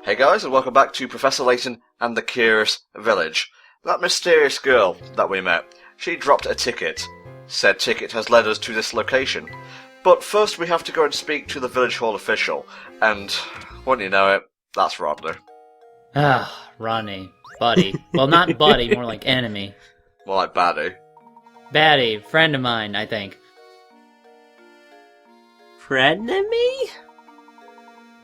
Hey guys, and welcome back to Professor Layton and the Curious Village. That mysterious girl that we met, she dropped a ticket. Said ticket has led us to this location. But first we have to go and speak to the village hall official, and, wouldn't you know it, that's Rodney. Ah, Rodney. Buddy. Well, not buddy, more like enemy. More like baddie. Baddie, friend of mine, I think. Frenemy?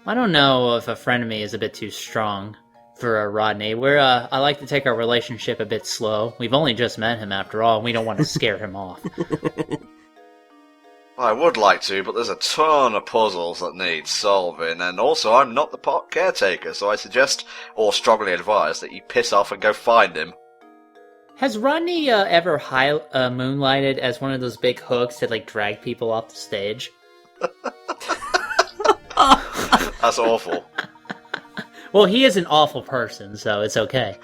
I don't know if a frenemy is a bit too strong for a Rodney. I like to take our relationship a bit slow. We've only just met him after all, and we don't want to scare him off. I would like to, but there's a ton of puzzles that need solving, and also I'm not the pot caretaker, so I suggest, or strongly advise, that you piss off and go find him. Has Rodney ever moonlighted as one of those big hooks that drag people off the stage? That's awful. Well, he is an awful person, so it's okay.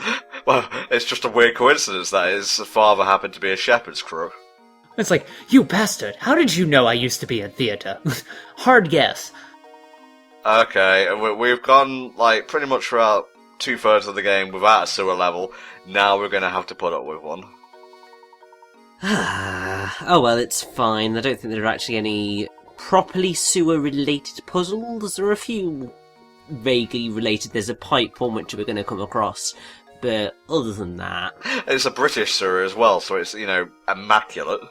Well, it's just a weird coincidence that his father happened to be a shepherd's crook. It's like, you bastard, how did you know I used to be in theatre? Hard guess. Okay, we've gone, pretty much throughout 2/3 of the game without a sewer level. Now we're going to have to put up with one. Oh well, it's fine. I don't think there are actually any properly sewer-related puzzles. There are a few vaguely related. There's a pipe one which we're going to come across, but other than that... It's a British sewer as well, so it's, immaculate.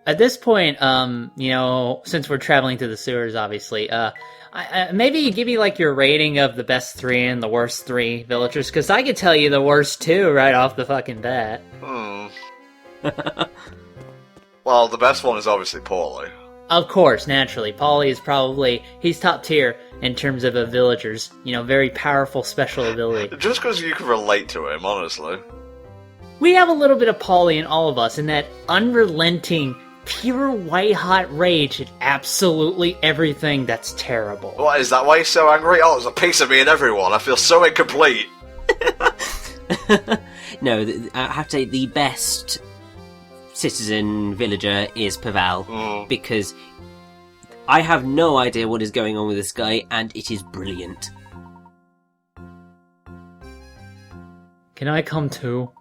At this point, since we're traveling through the sewers, obviously, maybe you give me, your rating of the best 3 and the worst 3 villagers, because I could tell you the worst 2 right off the fucking bat. Well, the best one is obviously Paulie. Of course, naturally. Paulie is he's top tier in terms of a villager's, very powerful special ability. Just because you can relate to him, honestly. We have a little bit of Paulie in all of us, in that unrelenting, pure white-hot rage at absolutely everything that's terrible. What, is that why he's so angry? Oh, there's a piece of me in everyone. I feel so incomplete. No, I have to say the best citizen villager is Pavel, because I have no idea what is going on with this guy, and it is brilliant. Can I come too?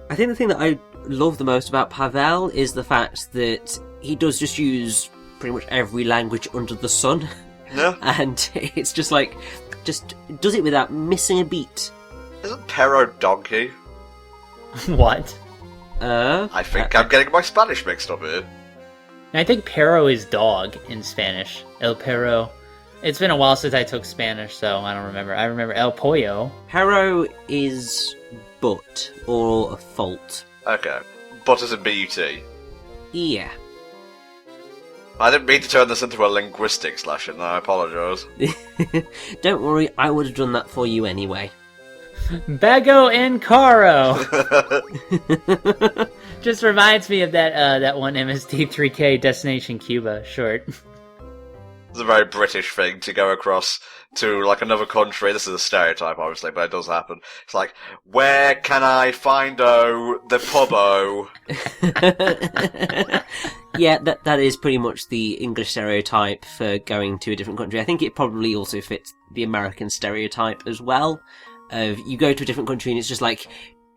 I think the thing that I love the most about Pavel is the fact that he does just use pretty much every language under the sun. Yeah. And it's just does it without missing a beat. Isn't Pero donkey? What? I think I'm getting my Spanish mixed up here. I think perro is dog in Spanish. El perro. It's been a while since I took Spanish, so I don't remember. I remember el pollo. Pero is but, or a fault. Okay. But as in B-U-T? Yeah. I didn't mean to turn this into a linguistics lesson, I apologise. Don't worry, I would have done that for you anyway. Bago and Caro! Just reminds me of that one MST3K Destination Cuba short. It's a very British thing to go across to, another country. This is a stereotype, obviously, but it does happen. It's like, where can I find the pub-o? Yeah, that is pretty much the English stereotype for going to a different country. I think it probably also fits the American stereotype as well. You go to a different country and it's just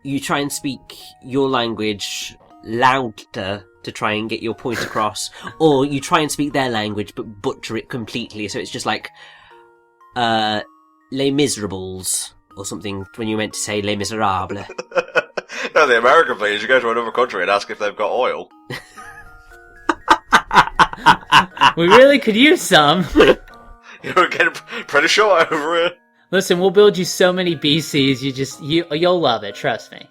you try and speak your language louder to try and get your point across, or you try and speak their language but butcher it completely, so it's just Les Miserables, or something, when you meant to say Les Miserables. No, the American thing is you go to another country and ask if they've got oil. We really could use some. You're getting pretty short over here. Listen, we'll build you so many BCs, you'll love it, trust me.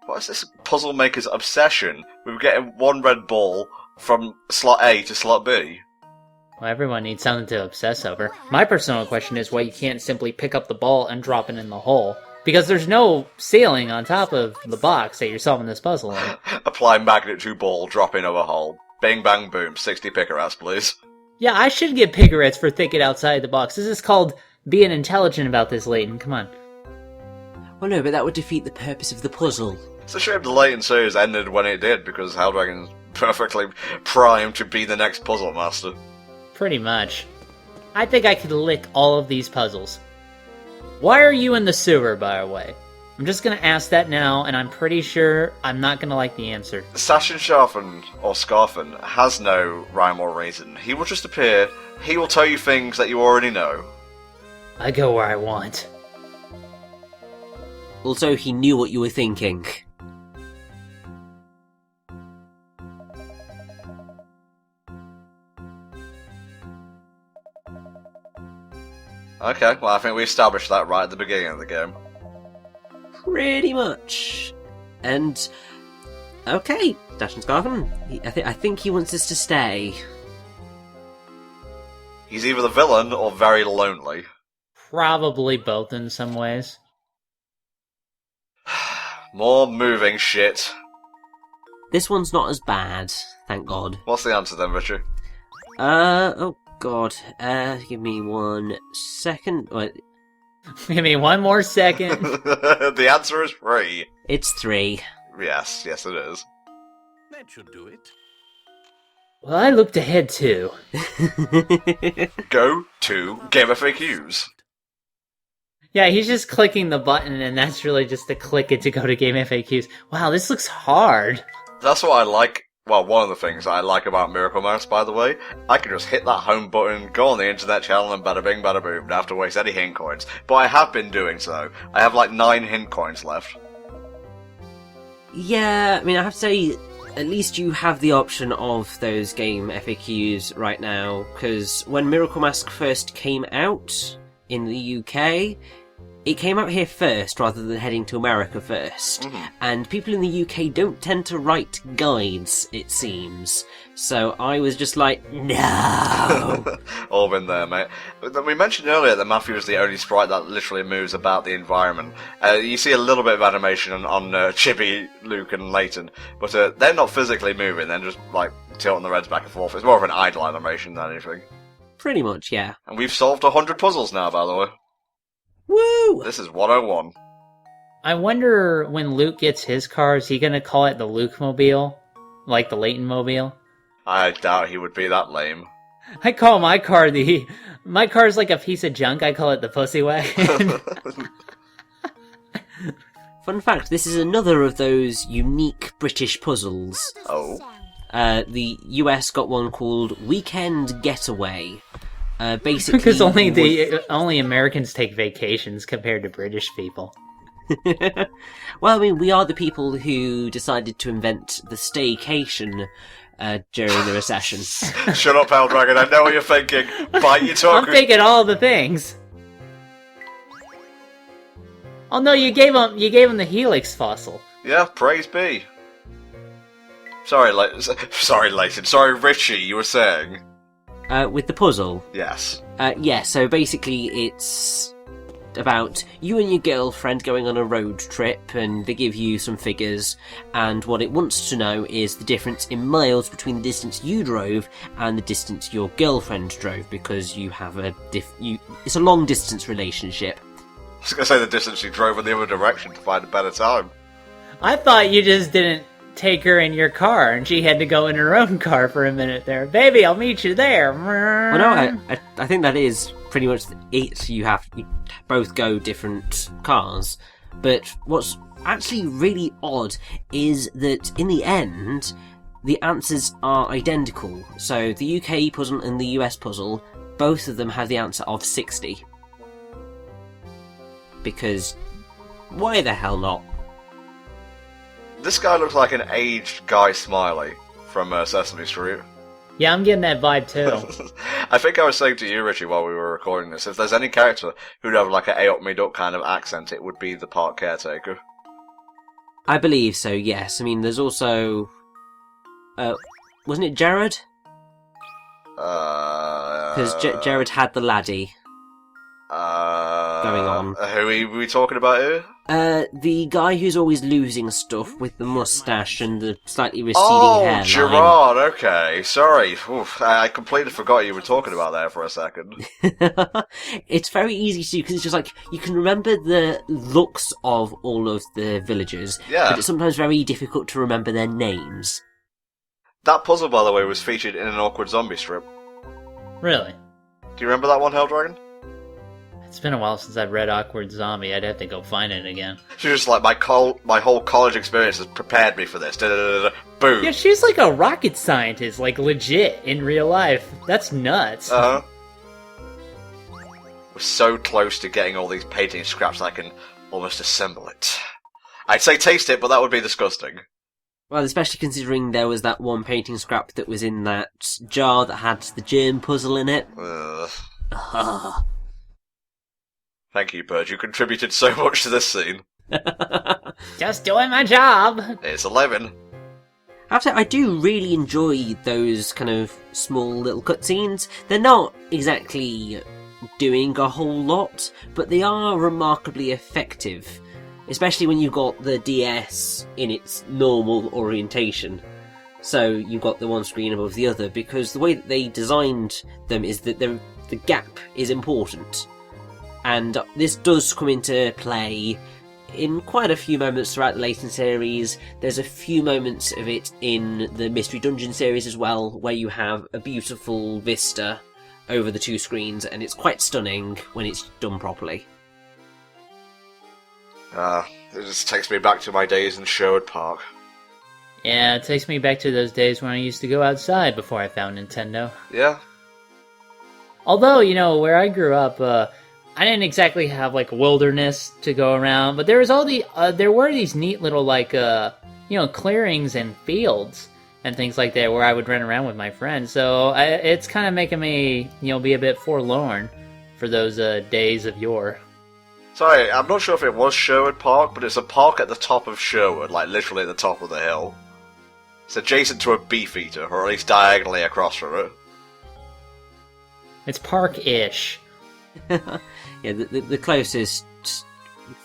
What is this puzzle maker's obsession with getting one red ball from slot A to slot B? Well, everyone needs something to obsess over. My personal question is why you can't simply pick up the ball and drop it in the hole. Because there's no ceiling on top of the box that you're solving this puzzle in. Apply magnet to ball, drop in over hole. Bing bang boom, 60 picker-outs, please. Yeah, I should get pigarets for thinking outside the box. This is called being intelligent about this, Layton. Come on. Oh no, but that would defeat the purpose of the puzzle. It's a shame the Layton series ended when it did, because Helldragon's perfectly primed to be the next puzzle master. Pretty much. I think I could lick all of these puzzles. Why are you in the sewer, by the way? I'm just gonna ask that now, and I'm pretty sure I'm not gonna like the answer. Sashin Sharfen, or Scarfen, has no rhyme or reason. He will just appear, he will tell you things that you already know. I go where I want. Also, he knew what you were thinking. Okay, well I think we established that right at the beginning of the game. Pretty much. And okay, Sashin Scarfen. I think he wants us to stay. He's either the villain or very lonely. Probably both in some ways. More moving shit. This one's not as bad, thank God. What's the answer then, Richard? Oh God. Give me 1 second. Wait, Give me one more second. The answer is 3. it's 3. Yes, it is. That should do it. Well, I looked ahead too. Go to Game FAQs. Yeah, he's just clicking the button, and that's really just to click it to go to Game FAQs. Wow, this looks hard. That's what I like. Well, one of the things I like about Miracle Mouse, by the way, I can just hit that home button, go on the internet channel, and bada bing, bada boom. Don't have to waste any hint coins. But I have been doing so. I have like 9 hint coins left. Yeah, I mean, I have to say, at least you have the option of those game FAQs right now, because when Miracle Mask first came out in the UK, it came out here first rather than heading to America first. And people in the UK don't tend to write guides, it seems. So I was just like, no! All been there, mate. We mentioned earlier that Matthew is the only sprite that literally moves about the environment. You see a little bit of animation on Chibi, Luke, and Layton, but they're not physically moving, they're just like tilting their heads back and forth. It's more of an idle animation than anything. Pretty much, yeah. And we've solved 100 puzzles now, by the way. Woo! This is 101. I wonder when Luke gets his car, is he gonna call it the Luke Mobile? Like the Layton Mobile? I doubt he would be that lame. I call my car my car's like a piece of junk, I call it the Pussy Wagon. Fun fact, this is another of those unique British puzzles. Oh. The US got one called Weekend Getaway. Basically, Because only Americans take vacations compared to British people. well, I mean, we are the people who decided to invent the staycation during the recession. Shut up, Helldragon, I know what you're thinking. Bite your tongue. I'm thinking all the things. Oh no, you gave him the Helix fossil. Yeah, praise be. Sorry, Layton. Sorry, Richie, you were saying. With the puzzle. Yes. Yeah, so basically it's about you and your girlfriend going on a road trip, and they give you some figures, and what it wants to know is the difference in miles between the distance you drove and the distance your girlfriend drove, because you have it's a long distance relationship. I was going to say the distance you drove in the other direction to find a better time. I thought you just didn't take her in your car and she had to go in her own car for a minute there. Baby, I'll meet you there. Well, no, I think that is pretty much it. You both go different cars. But what's actually really odd is that in the end, the answers are identical. So the UK puzzle and the US puzzle, both of them have the answer of 60. Because why the hell not? This guy looks like an aged Guy Smiley from Sesame Street. Yeah, I'm getting that vibe too. I think I was saying to you, Richie, while we were recording this, if there's any character who'd have like an A up me duck kind of accent, it would be the park caretaker. I believe so, yes. I mean, there's also... wasn't it Jared? Because Jared had the laddie. going on. Who are we talking about here? The guy who's always losing stuff with the mustache and the slightly receding hairline. Gerard, okay. Sorry. Oof, I completely forgot you were talking about that for a second. It's very easy to do, because it's just like, you can remember the looks of all of the villagers, but it's sometimes very difficult to remember their names. That puzzle, by the way, was featured in an Awkward Zombie strip. Really? Do you remember that one, Helldragon? It's been a while since I've read Awkward Zombie. I'd have to go find it again. She's just like, my whole college experience has prepared me for this. Boom. Yeah, she's like a rocket scientist, like legit, in real life. That's nuts. Uh-huh. We're so close to getting all these painting scraps I can almost assemble it. I'd say taste it, but that would be disgusting. Well, especially considering there was that one painting scrap that was in that jar that had the germ puzzle in it. Thank you, Bird. You contributed so much to this scene. Just doing my job. It's 11. I have to say, I do really enjoy those kind of small little cutscenes. They're not exactly doing a whole lot, but they are remarkably effective. Especially when you've got the DS in its normal orientation. So you've got the one screen above the other, because the way that they designed them is that the gap is important. And this does come into play in quite a few moments throughout the Layton series. There's a few moments of it in the Mystery Dungeon series as well, where you have a beautiful vista over the two screens, and it's quite stunning when it's done properly. It just takes me back to my days in Sherwood Park. Yeah, it takes me back to those days when I used to go outside before I found Nintendo. Yeah. Although, where I grew up, I didn't exactly have, like, wilderness to go around, but there was there were these neat little, like, clearings and fields and things like that where I would run around with my friends, so it's kind of making me, be a bit forlorn for those days of yore. Sorry, I'm not sure if it was Sherwood Park, but it's a park at the top of Sherwood, like literally at the top of the hill. It's adjacent to a Beefeater, or at least diagonally across from it. It's park-ish. Yeah, the closest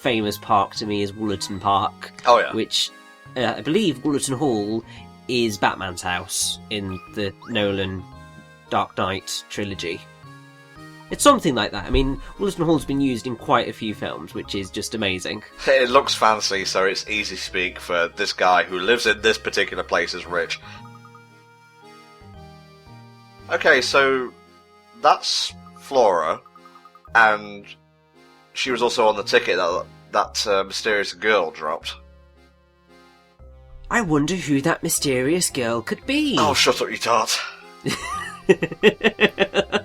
famous park to me is Woollerton Park. Oh yeah. Which, I believe Woollerton Hall is Batman's house in the Nolan Dark Knight trilogy. It's something like that. I mean, Woollerton Hall's been used in quite a few films, which is just amazing. It looks fancy, so it's easy speak for this guy who lives in this particular place is rich. Okay, so that's Flora, and she was also on the ticket that mysterious girl dropped. I wonder who that mysterious girl could be. Oh, shut up, you tart.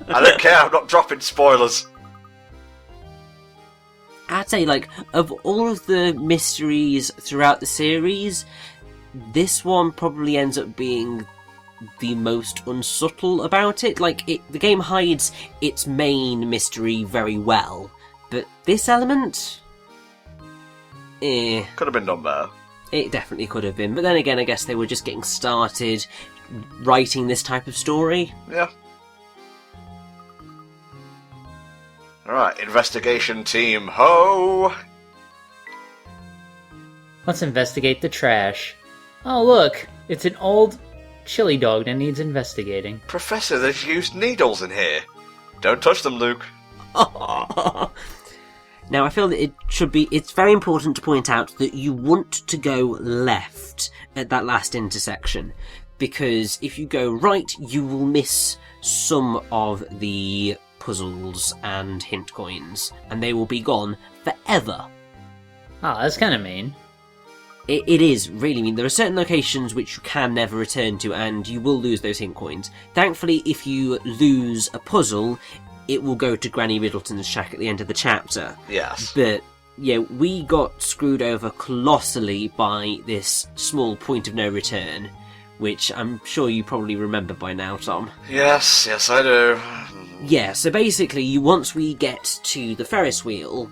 I don't care, I'm not dropping spoilers. I'd say, like, of all of the mysteries throughout the series, this one probably ends up being the most unsubtle about it. Like, the game hides its main mystery very well, but this element... Could have been done better. It definitely could have been, but then again, I guess they were just getting started writing this type of story. Yeah. Alright, investigation team, ho! Let's investigate the trash. Oh look, it's an old chili dog that needs investigating. Professor, they've used needles in here. Don't touch them, Luke. Now, I feel that it's very important to point out that you want to go left at that last intersection, because if you go right, you will miss some of the puzzles and hint coins, and they will be gone forever. Ah, that's kind of mean. It is really mean. There are certain locations which you can never return to, and you will lose those hint coins. Thankfully, if you lose a puzzle, it will go to Granny Middleton's shack at the end of the chapter. Yes. But, yeah, we got screwed over colossally by this small point of no return, which I'm sure you probably remember by now, Tom. Yes, I do. Yeah, so basically, once we get to the Ferris wheel,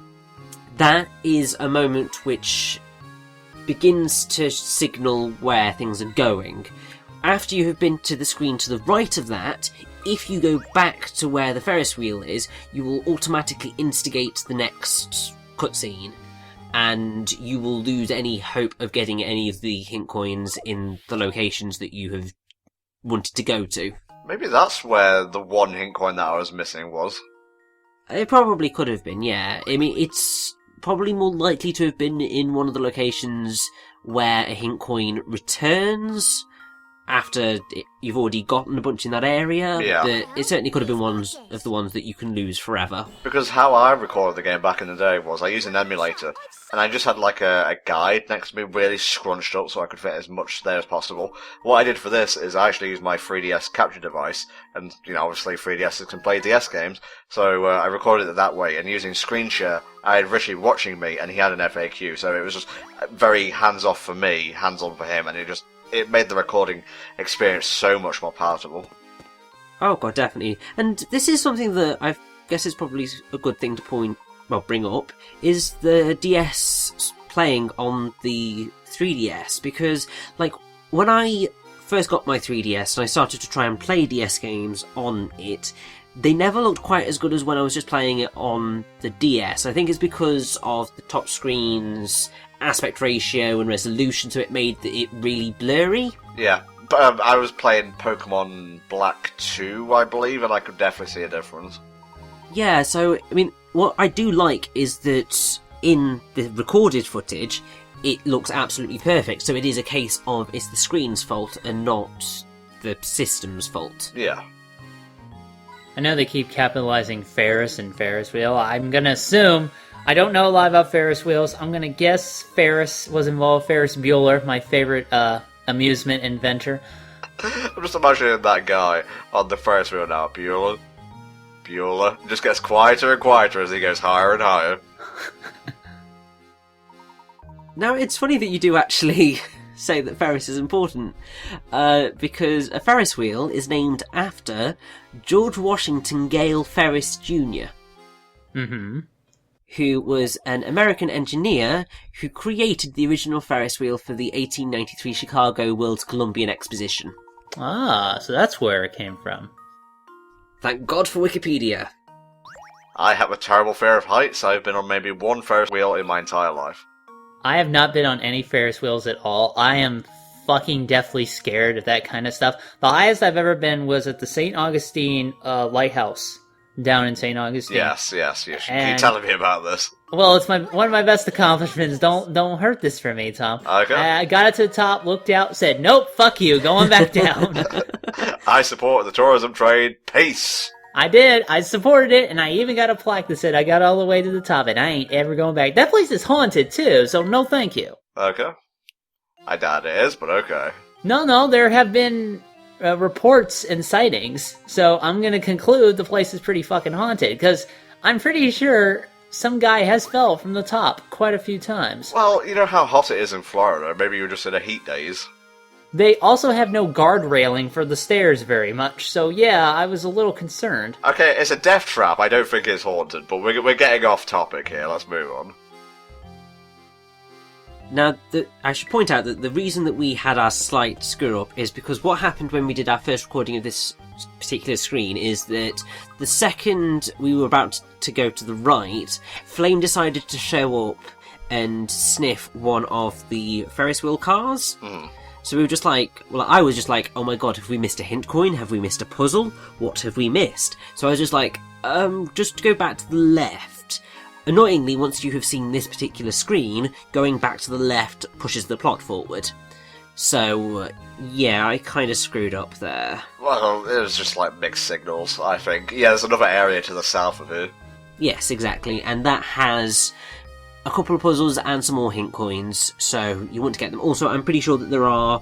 that is a moment which begins to signal where things are going. After you have been to the screen to the right of that, if you go back to where the Ferris wheel is, you will automatically instigate the next cutscene, and you will lose any hope of getting any of the hint coins in the locations that you have wanted to go to. Maybe that's where the one hint coin that I was missing was. It probably could have been, yeah. I mean, it's probably more likely to have been in one of the locations where a hint coin returns after you've already gotten a bunch in that area. Yeah. But it certainly could have been one of the ones that you can lose forever. Because how I recorded the game back in the day was I used an emulator, and I just had like a guide next to me really scrunched up so I could fit as much there as possible. What I did for this is I actually used my 3DS capture device, and obviously 3DSs can play DS games, so I recorded it that way, and using screen share, I had Richie watching me, and he had an FAQ, so it was just very hands-off for me, hands-on for him, and it made the recording experience so much more palatable. Oh god, definitely. And this is something that I guess is probably a good thing to bring up, is the DS playing on the 3DS, because, like, when I first got my 3DS and I started to try and play DS games on it, they never looked quite as good as when I was just playing it on the DS. I think it's because of the top screen's aspect ratio and resolution, so it made it really blurry. Yeah, but I was playing Pokemon Black 2, I believe, and I could definitely see a difference. Yeah, so, I mean, what I do like is that in the recorded footage, it looks absolutely perfect, so it is a case of it's the screen's fault and not the system's fault. Yeah. I know they keep capitalizing Ferris and Ferris wheel. I'm gonna assume, I don't know a lot about Ferris wheels. I'm gonna guess Ferris was involved. Ferris Bueller, my favorite amusement inventor. I'm just imagining that guy on the Ferris wheel now, Bueller. It just gets quieter and quieter as he goes higher and higher. Now, it's funny that you do actually say that Ferris is important, because a Ferris wheel is named after George Washington Gale Ferris Jr., who was an American engineer who created the original Ferris wheel for the 1893 Chicago World's Columbian Exposition. Ah, so that's where it came from. Thank God for Wikipedia. I have a terrible fear of heights. I've been on maybe one Ferris wheel in my entire life. I have not been on any Ferris wheels at all. I am fucking deathly scared of that kind of stuff. The highest I've ever been was at the St. Augustine Lighthouse down in St. Augustine. Yes, you should keep telling me about this. Well, it's one of my best accomplishments. Don't hurt this for me, Tom. Okay. I got it to the top, looked out, said, nope, fuck you, going back down. I support the tourism trade. Peace. I did. I supported it, and I even got a plaque that said I got all the way to the top, and I ain't ever going back. That place is haunted, too, so no thank you. Okay. I doubt it is, but okay. No, there have been reports and sightings, so I'm gonna conclude the place is pretty fucking haunted, because I'm pretty sure some guy has fell from the top quite a few times. Well, you know how hot it is in Florida. Maybe you're just in a heat daze. They also have no guard railing for the stairs very much, so yeah, I was a little concerned. Okay, it's a death trap. I don't think it's haunted, but we're getting off topic here. Let's move on. Now, I should point out that the reason that we had our slight screw-up is because what happened when we did our first recording of this particular screen is that the second we were about to go to the right, Flame decided to show up and sniff one of the Ferris wheel cars. So we were just like, well, I was just like, oh my god, have we missed a hint coin? Have we missed a puzzle? What have we missed? So I was just like, just go back to the left. Annoyingly, once you have seen this particular screen, going back to the left pushes the plot forward. So, yeah, I kind of screwed up there. Well, it was just like mixed signals, I think. Yeah, there's another area to the south of it. Yes, exactly, and that has a couple of puzzles and some more hint coins, so you want to get them. Also, I'm pretty sure that there are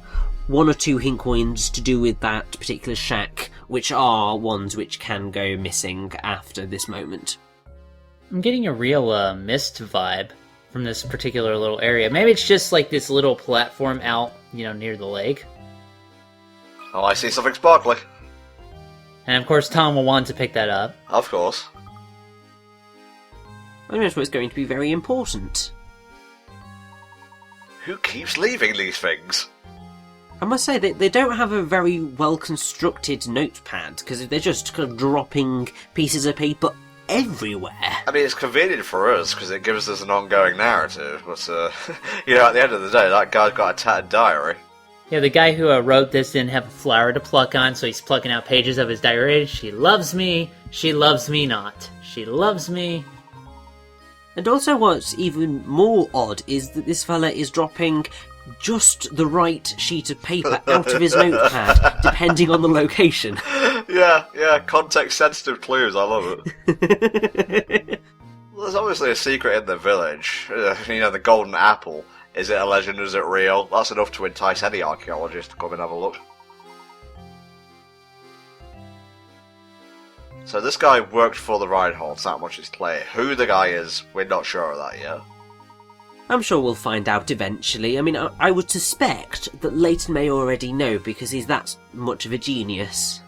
1 or 2 hint coins to do with that particular shack, which are ones which can go missing after this moment. I'm getting a real mist vibe from this particular little area. Maybe it's just like this little platform out, near the lake. Oh, I see something sparkly. And of course Tom will want to pick that up. Of course. I imagine it's going to be very important. Who keeps leaving these things? I must say that they don't have a very well-constructed notepad, because they're just kind of dropping pieces of paper everywhere. I mean, it's convenient for us, because it gives us an ongoing narrative, but, you know, at the end of the day, that guy's got a tattered diary. Yeah, the guy who wrote this didn't have a flower to pluck on, so he's plucking out pages of his diary. She loves me not. She loves me. And also what's even more odd is that this fella is dropping just the right sheet of paper out of his notepad, depending on the location. Yeah, context-sensitive clues, I love it. Well, there's obviously a secret in the village. You know, the golden apple. Is it a legend, is it real? That's enough to entice any archaeologist to come and have a look. So this guy worked for the Reinholds, that much is clear. Who the guy is, we're not sure of that yet. I'm sure we'll find out eventually. I mean, I would suspect that Layton may already know, because he's that much of a genius.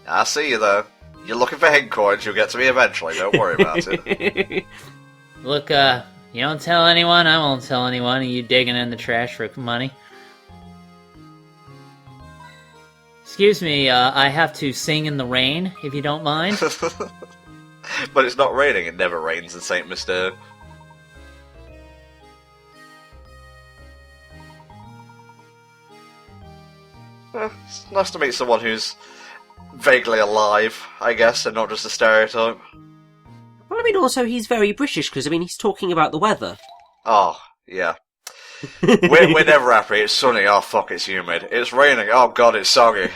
I see you though. You're looking for hen coins, you'll get to me eventually, don't worry about it. Look, you don't tell anyone, I won't tell anyone. Are you digging in the trash for money? Excuse me, I have to sing in the rain, if you don't mind. But it's not raining, it never rains in St. Mystere. It's nice to meet someone who's vaguely alive, I guess, and not just a stereotype. Well, I mean, also, he's very British, because, I mean, he's talking about the weather. Oh, yeah. we're never happy, it's sunny, oh fuck, it's humid. It's raining, oh god, it's soggy.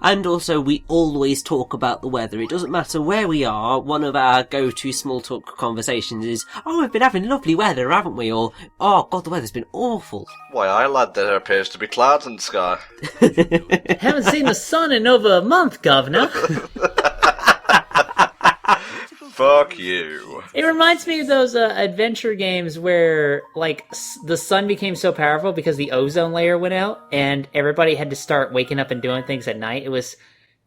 And also, we always talk about the weather. It doesn't matter where we are. One of our go-to small talk conversations is, oh, we've been having lovely weather, haven't we? Or, oh, God, the weather's been awful. Why, aye, lad, there appears to be clouds in the sky. Haven't seen the sun in over a month, governor. Fuck you. It reminds me of those adventure games where, like, the sun became so powerful because the ozone layer went out, and everybody had to start waking up and doing things at night. It was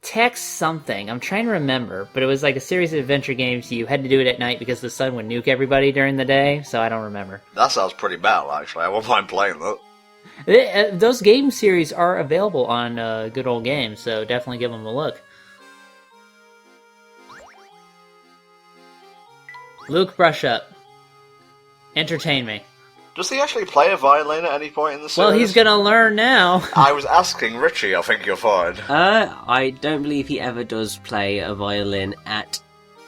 Text something. I'm trying to remember, but it was like a series of adventure games. You had to do it at night because the sun would nuke everybody during the day, so I don't remember. That sounds pretty bad, actually. I won't mind playing that. Those game series are available on Good Old Games, so definitely give them a look. Luke, brush up. Entertain me. Does he actually play a violin at any point in the series? Well, he's gonna learn now. I was asking Richie, I think you'll find. I don't believe he ever does play a violin at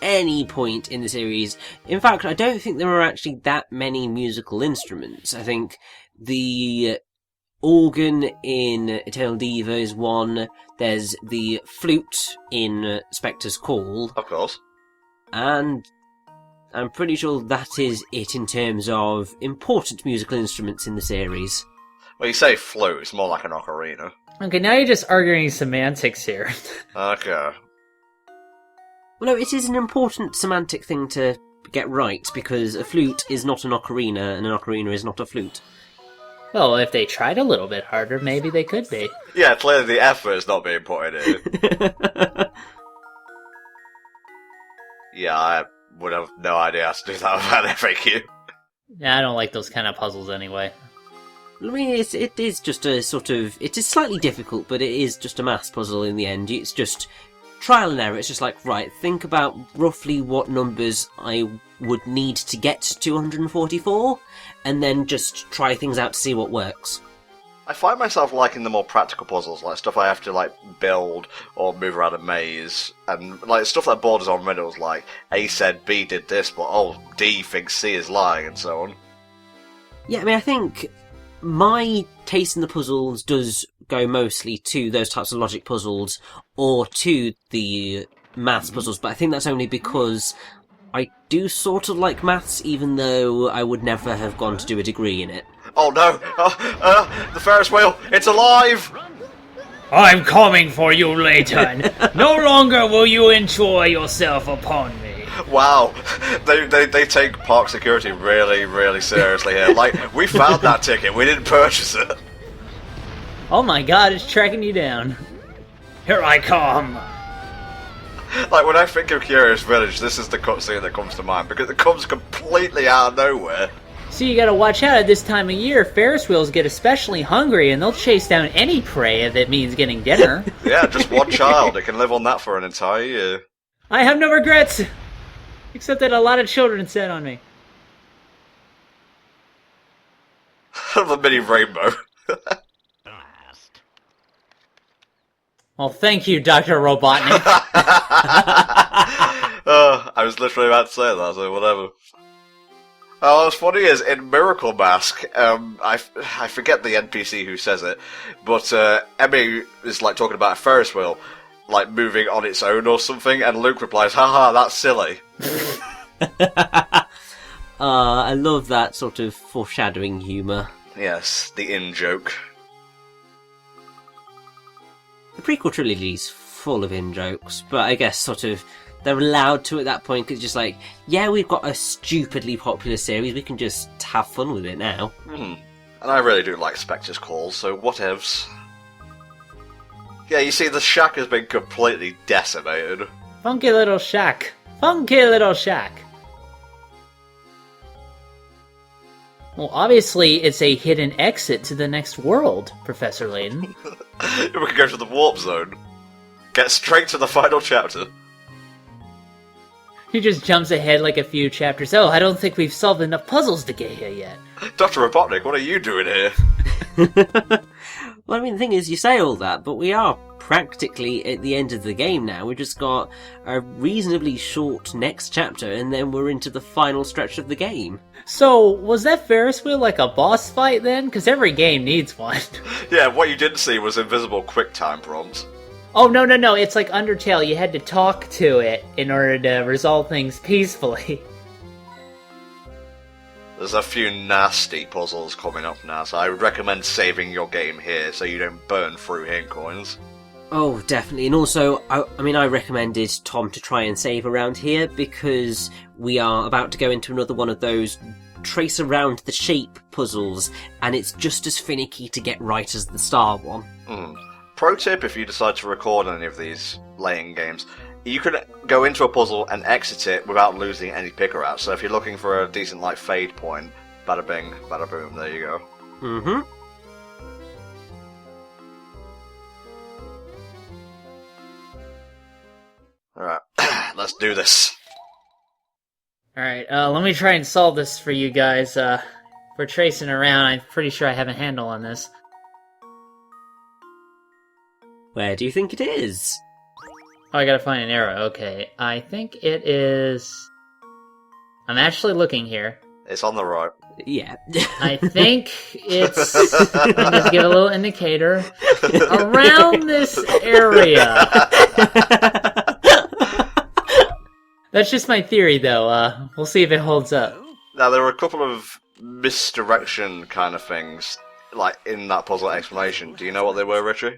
any point in the series. In fact, I don't think there are actually that many musical instruments. I think the organ in Eternal Diva is one, there's the flute in Spectre's Call. Of course. And I'm pretty sure that is it in terms of important musical instruments in the series. Well, you say flute, it's more like an ocarina. Okay, now you're just arguing semantics here. Okay. Well, no, it is an important semantic thing to get right, because a flute is not an ocarina, and an ocarina is not a flute. Well, if they tried a little bit harder, maybe they could be. Yeah, clearly the effort is not being put in. Yeah, I would have no idea how to do that without FAQ. Yeah, I don't like those kind of puzzles anyway. I mean, it is just a sort of... It is slightly difficult, but it is just a maths puzzle in the end. It's just trial and error. It's just like, right, think about roughly what numbers I would need to get to 244, and then just try things out to see what works. I find myself liking the more practical puzzles, like stuff I have to like build or move around a maze, and like stuff that borders on riddles, like A said B did this, but oh, D thinks C is lying, and so on. Yeah, I mean, I think my taste in the puzzles does go mostly to those types of logic puzzles, or to the maths puzzles, but I think that's only because I do sort of like maths, even though I would never have gone to do a degree in it. Oh no! The Ferris wheel! It's alive! I'm coming for you, Layton. No longer will you enjoy yourself upon me. Wow, they take park security really, really seriously here. Like, we found that ticket, we didn't purchase it. Oh my god, it's tracking you down. Here I come. Like, when I think of Curious Village, this is the cutscene that comes to mind, because it comes completely out of nowhere. So you gotta watch out at this time of year. Ferris wheels get especially hungry, and they'll chase down any prey if it means getting dinner. Yeah, just one child. It can live on that for an entire year. I have no regrets! Except that a lot of children set on me. The mini rainbow. Blast. Well, thank you, Dr. Robotnik. I was literally about to say that, so whatever. What's funny is, in Miracle Mask, I forget the NPC who says it, but Emmy is like talking about a Ferris wheel, like moving on its own or something, and Luke replies, haha, that's silly. I love that sort of foreshadowing humour. Yes, the in-joke. The prequel trilogy's full of in-jokes, but I guess sort of they're allowed to at that point because just like, yeah, we've got a stupidly popular series, we can just have fun with it now. And I really do like Spectre's calls, so whatevs. Yeah, you see, the shack has been completely decimated. Funky little shack. Funky little shack. Well, obviously, it's a hidden exit to the next world, Professor Layton. We can go to the warp zone. Get straight to the final chapter. He just jumps ahead like a few chapters. Oh, I don't think we've solved enough puzzles to get here yet. Dr. Robotnik, what are you doing here? Well, I mean, the thing is, you say all that, but we are practically at the end of the game now. We've just got a reasonably short next chapter, and then we're into the final stretch of the game. So, was that Ferris wheel like a boss fight then? Because every game needs one. Yeah, what you didn't see was invisible QuickTime prompts. Oh, no, it's like Undertale. You had to talk to it in order to resolve things peacefully. There's a few nasty puzzles coming up now, so I would recommend saving your game here so you don't burn through hint coins. Oh, definitely. And also, I recommended Tom to try and save around here because we are about to go into another one of those trace around the shape puzzles, and it's just as finicky to get right as the star one. Pro tip, if you decide to record any of these Layton games, you can go into a puzzle and exit it without losing any picker out. So if you're looking for a decent like fade point, bada bing, bada boom, there you go. Alright, let's do this. Alright, let me try and solve this for you guys. We're tracing around. I'm pretty sure I have a handle on this. Where do you think it is? Oh, I gotta find an arrow. Okay, I think it is... I'm actually looking here. It's on the right. Yeah. I think it's... I'll just give a little indicator. Around this area. That's just my theory, though. We'll see if it holds up. Now, there are a couple of misdirection kind of things, like, in that puzzle explanation. Do you know what they were, Richie?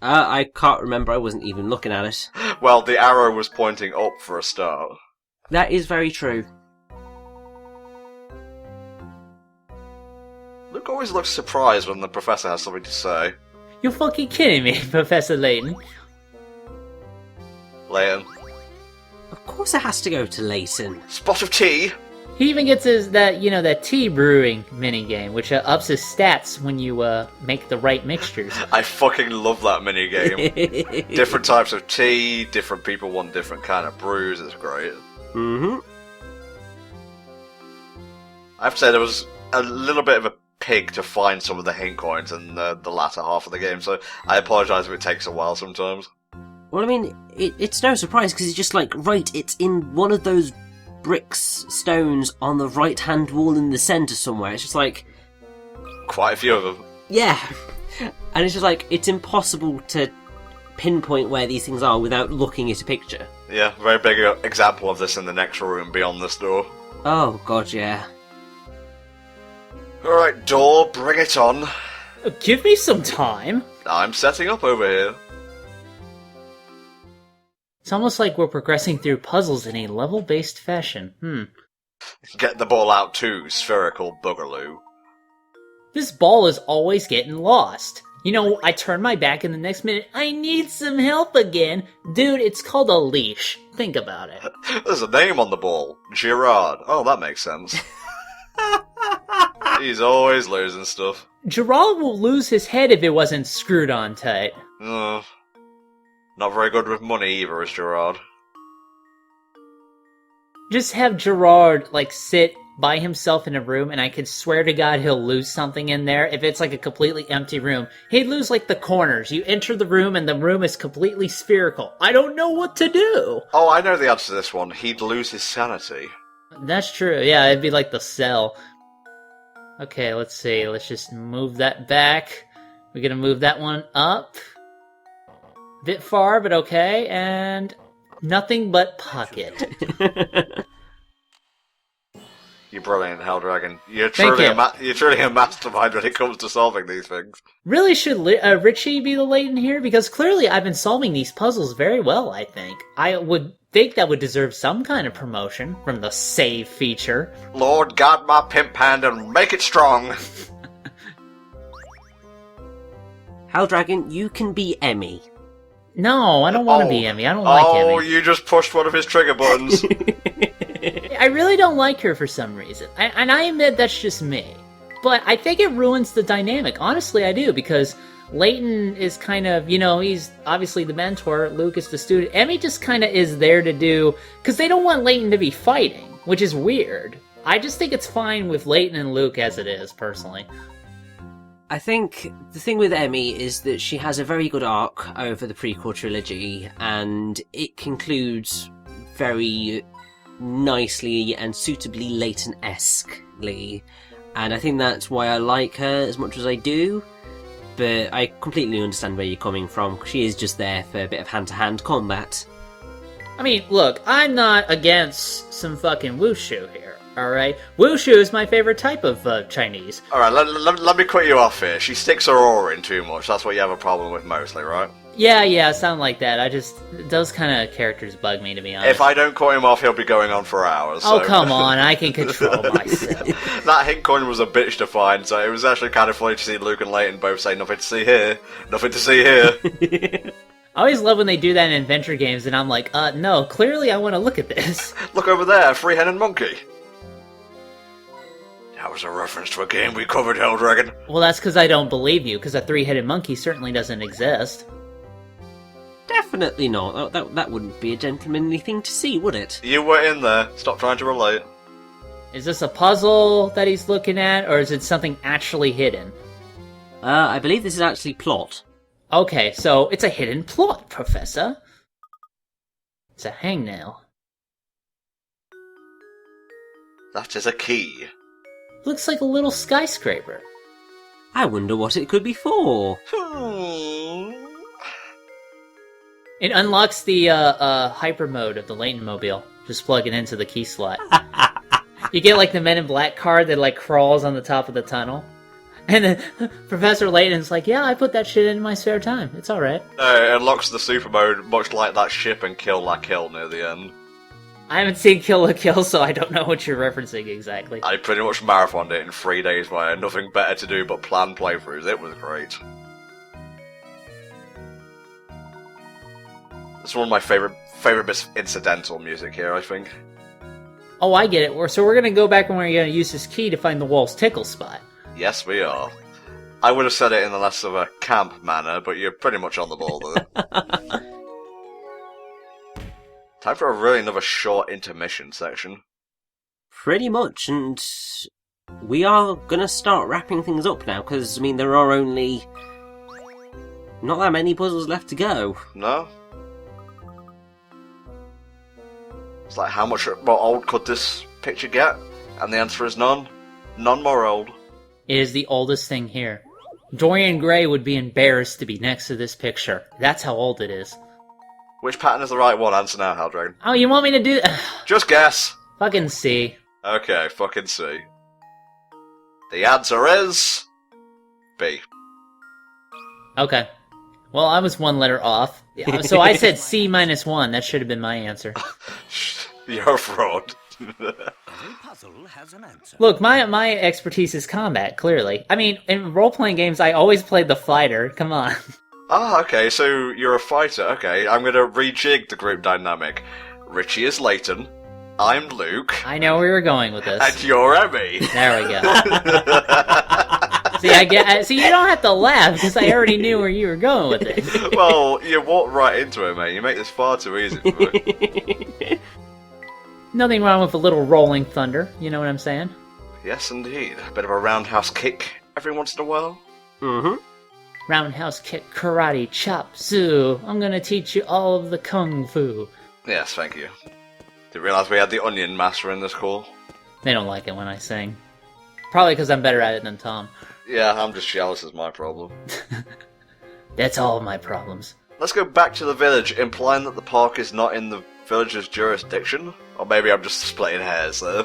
I can't remember. I wasn't even looking at it. Well, the arrow was pointing up for a start. That is very true. Luke always looks surprised when the professor has something to say. You're fucking kidding me, Professor Layton. Layton. Of course it has to go to Layton. Spot of tea! He even gets that tea brewing minigame, which ups his stats when you make the right mixtures. I fucking love that minigame. Different types of tea, different people want different kind of brews, it's great. I have to say, there was a little bit of a pig to find some of the hint coins in the latter half of the game, so I apologise if it takes a while sometimes. Well, I mean, it's no surprise, because it's just like, right, it's in one of those bricks, stones on the right-hand wall in the centre somewhere. It's just like... Quite a few of them. Yeah. And it's just like, it's impossible to pinpoint where these things are without looking at a picture. Yeah, very big example of this in the next room beyond this door. Oh, God, yeah. Alright, door, bring it on. Give me some time. I'm setting up over here. It's almost like we're progressing through puzzles in a level-based fashion. Get the ball out too, spherical boogaloo. This ball is always getting lost. You know, I turn my back and the next minute, I need some help again. Dude, it's called a leash. Think about it. There's a name on the ball. Gerard. Oh, that makes sense. He's always losing stuff. Gerard will lose his head if it wasn't screwed on tight. Not very good with money either, is Gerard. Just have Gerard, like, sit by himself in a room, and I could swear to God he'll lose something in there. If it's, like, a completely empty room, he'd lose, like, the corners. You enter the room, and the room is completely spherical. I don't know what to do! Oh, I know the answer to this one. He'd lose his sanity. That's true. Yeah, it'd be like the cell. Okay, let's see. Let's just move that back. We're gonna move that one up. Bit far, but okay. And nothing but pocket. You're brilliant, Helldragon. You're Thank truly, you. you're truly a mastermind when it comes to solving these things. Really should Richie be the Layton here? Because clearly I've been solving these puzzles very well, I think. I would think that would deserve some kind of promotion from the save feature. Lord, guard my pimp hand and make it strong. Helldragon, you can be Emmy. No, I don't want to be Emmy. I don't like Emmy. Oh, you just pushed one of his trigger buttons. I really don't like her for some reason. And I admit that's just me. But I think it ruins the dynamic. Honestly, I do, because Layton is kind of, you know, he's obviously the mentor, Luke is the student. Emmy just kind of is there to do, because they don't want Layton to be fighting, which is weird. I just think it's fine with Layton and Luke as it is, personally. I think the thing with Emmy is that she has a very good arc over the prequel trilogy, and it concludes very nicely and suitably Layton-esquely. And I think that's why I like her as much as I do. But I completely understand where you're coming from. She is just there for a bit of hand-to-hand combat. I mean, look, I'm not against some fucking wushu here, alright? Wushu is my favorite type of Chinese. Alright, let me cut you off here. She sticks her aura in too much. That's what you have a problem with mostly, right? Yeah, sound like that. Those kind of characters bug me, to be honest. If I don't cut him off, he'll be going on for hours. Oh, so. come on, I can control myself. That hint coin was a bitch to find, so it was actually kind of funny to see Luke and Layton both say, nothing to see here, nothing to see here. I always love when they do that in adventure games, and I'm like, no, clearly I want to look at this. Look over there, three-headed monkey. That was a reference to a game we covered, Helldragon. Well, that's because I don't believe you, because a three-headed monkey certainly doesn't exist. Definitely not. That wouldn't be a gentlemanly thing to see, would it? You were in there. Stop trying to relate. Is this a puzzle that he's looking at, or is it something actually hidden? I believe this is actually plot. Okay, so it's a hidden plot, Professor. It's a hangnail. That is a key. Looks like a little skyscraper. I wonder what it could be for. It unlocks the hyper mode of the Layton mobile. Just plug it into the key slot. You get like the Men in Black card that like crawls on the top of the tunnel. And then Professor Layton's like, yeah, I put that shit in my spare time. It's alright. No, it unlocks the super mode much like that ship in Kill La Kill near the end. I haven't seen Kill la Kill, so I don't know what you're referencing exactly. I pretty much marathoned it in 3 days where I had nothing better to do but plan playthroughs. It was great. It's one of my favorite bits of incidental music here, I think. Oh, I get it. So we're gonna go back and we're gonna use this key to find the wall's tickle spot. Yes, we are. I would have said it in a less of a camp manner, but you're pretty much on the ball there. Time for another short intermission section. Pretty much, and we are gonna start wrapping things up now, because, I mean, there are only not that many puzzles left to go. No? It's like, how much more old could this picture get? And the answer is none. None more old. It is the oldest thing here. Dorian Gray would be embarrassed to be next to this picture. That's how old it is. Which pattern is the right one? Answer now, Helldragon. Oh, you want me to do... Just guess. Fucking C. Okay, fucking C. The answer is... B. Okay. Well, I was one letter off. So I said C-1. That should have been my answer. You're a fraud. Every puzzle has an answer. Look, my expertise is combat, clearly. I mean, in role-playing games, I always played the fighter. Come on. Ah, okay, so you're a fighter. Okay, I'm gonna rejig the group dynamic. Richie is Layton, I'm Luke, I know where you're going with this. and you're Emmy. There we go. See, you don't have to laugh, because I already knew where you were going with it. Well, you walked right into it, mate. You make this far too easy for me. Nothing wrong with a little rolling thunder, you know what I'm saying? Yes, indeed. A bit of a roundhouse kick every once in a while. Mm-hmm. Roundhouse kick, karate, chop, zoo. I'm gonna teach you all of the kung fu. Yes, thank you. Didn't realise we had the Onion Master in this call. They don't like it when I sing. Probably because I'm better at it than Tom. Yeah, I'm just jealous is my problem. That's all my problems. Let's go back to the village, implying that the park is not in the village's jurisdiction. Or maybe I'm just splitting hairs there.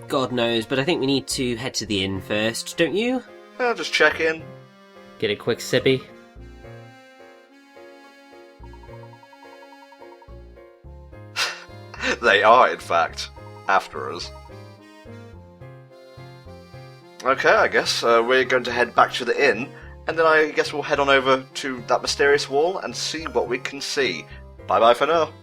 God knows, but I think we need to head to the inn first, don't you? I'll just check in. Get a quick sippy. They are, in fact, after us. Okay, I guess we're going to head back to the inn, and then I guess we'll head on over to that mysterious wall and see what we can see. Bye-bye for now.